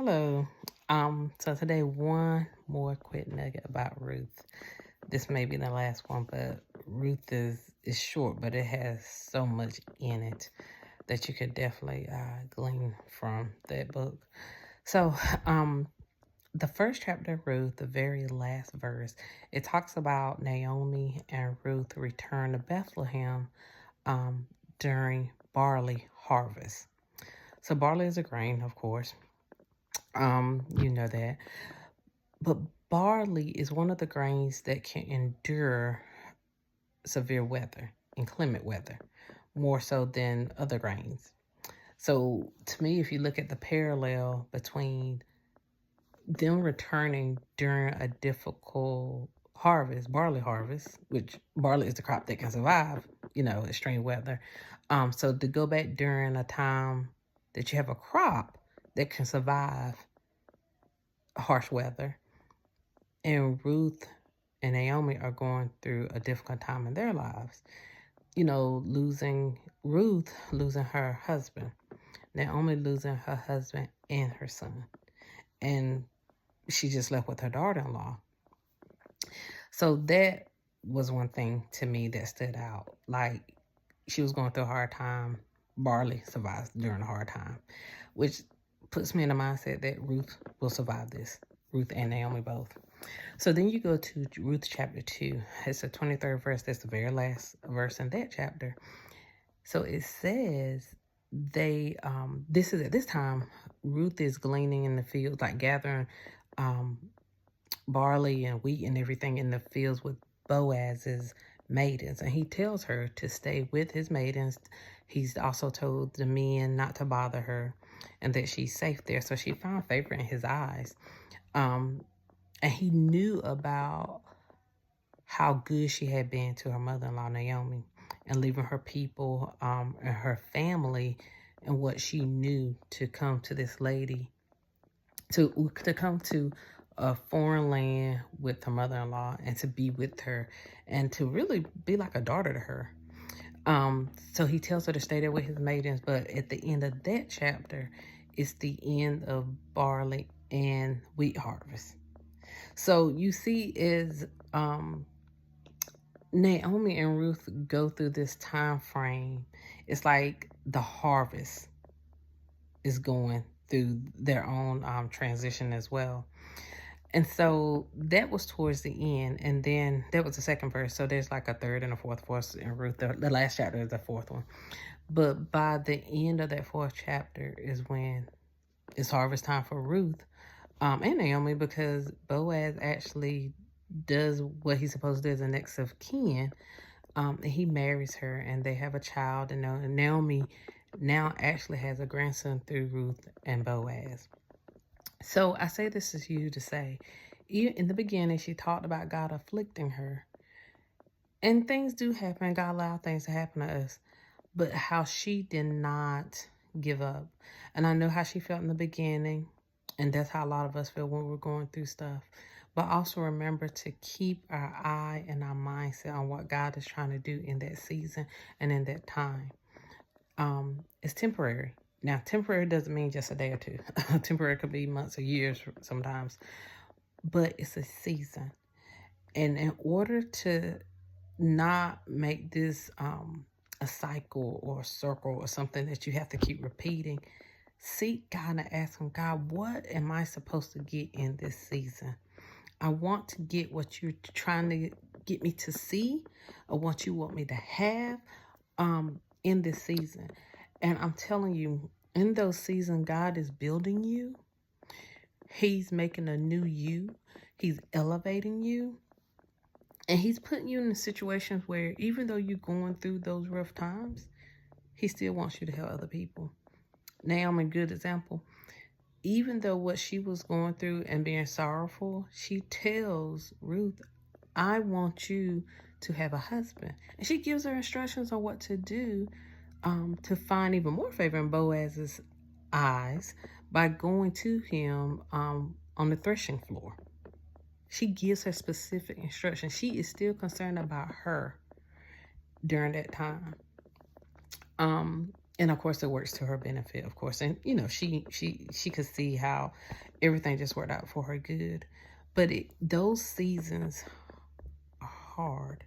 Hello. So today one more quick nugget about Ruth. This may be the last one, but Ruth is short, but it has so much in it that you could definitely glean from that book. So, the first chapter of Ruth, the very last verse, it talks about Naomi and Ruth return to Bethlehem um, during barley harvest. So barley is a grain, of course. You know that. But barley is one of the grains that can endure severe weather, inclement weather, more so than other grains. So, to me, if you look at the parallel between them returning during a difficult harvest, barley harvest, which barley is the crop that can survive, extreme weather. So to go back during a time that you have a crop that can survive harsh weather, and Ruth and Naomi are going through a difficult time in their lives. Ruth losing her husband, Naomi losing her husband and her son. And she just left with her daughter-in-law. So that was one thing to me that stood out. Like, she was going through a hard time. Barley survives during a hard time, which puts me in the mindset that Ruth will survive this. Ruth and Naomi both. So then you go to Ruth chapter 2. It's the 23rd verse. That's the very last verse in that chapter. So it says this is at this time, Ruth is gleaning in the fields, like gathering barley and wheat and everything in the fields with Boaz's maidens. And he tells her to stay with his maidens. He's also told the men not to bother her and that she's safe there. So she found favor in his eyes. And he knew about how good she had been to her mother-in-law, Naomi, and leaving her people and her family and what she knew to come to this lady, to come to a foreign land with her mother-in-law and to be with her and to really be like a daughter to her. So he tells her to stay there with his maidens, but at the end of that chapter, it's the end of barley and wheat harvest. So you see Naomi and Ruth go through this time frame. It's like the harvest is going through their own transition as well. And so that was towards the end. And then that was the second verse. So there's like a third and a fourth verse in Ruth. The last chapter is the fourth one. But by the end of that fourth chapter is when it's harvest time for Ruth and Naomi, because Boaz actually does what he's supposed to do as a next of kin. And he marries her and they have a child. And Naomi now actually has a grandson through Ruth and Boaz. So I say this to you to say, in the beginning, she talked about God afflicting her. And things do happen. God allowed things to happen to us. But how she did not give up. And I know how she felt in the beginning. And that's how a lot of us feel when we're going through stuff. But also remember to keep our eye and our mindset on what God is trying to do in that season and in that time. It's temporary. Now, temporary doesn't mean just a day or two. Temporary could be months or years sometimes. But it's a season. And in order to not make this a cycle or a circle or something that you have to keep repeating, seek God and ask him, God, what am I supposed to get in this season? I want to get what you're trying to get me to see or what you want me to have in this season. And I'm telling you, in those seasons, God is building you. He's making a new you. He's elevating you. And he's putting you in situations where even though you're going through those rough times, he still wants you to help other people. Naomi, good example. Even though what she was going through and being sorrowful, she tells Ruth, I want you to have a husband. And she gives her instructions on what to do to find even more favor in Boaz's eyes by going to him on the threshing floor. She gives her specific instructions. She is still concerned about her during that time. And of course it works to her benefit, of course. And you know, she could see how everything just worked out for her good. But those seasons are hard.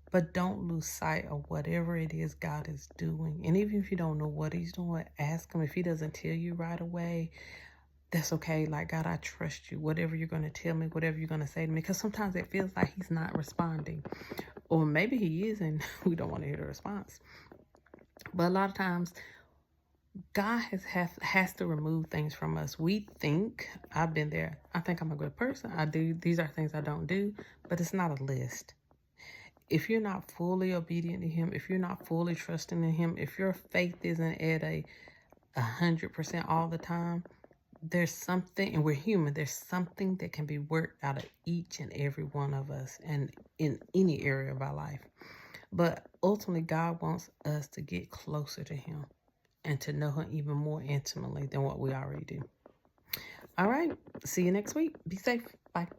But don't lose sight of whatever it is God is doing. And even if you don't know what he's doing, ask him. If he doesn't tell you right away, that's okay. Like, God, I trust you. Whatever you're going to tell me, whatever you're going to say to me. Because sometimes it feels like he's not responding. Or maybe he is and we don't want to hear the response. But a lot of times, God has to remove things from us. We think, I've been there. I think I'm a good person. I do. These are things I don't do. But it's not a list. If you're not fully obedient to him, if you're not fully trusting in him, if your faith isn't at 100% all the time, there's something, and we're human, there's something that can be worked out of each and every one of us and in any area of our life. But ultimately, God wants us to get closer to him and to know him even more intimately than what we already do. All right. See you next week. Be safe. Bye.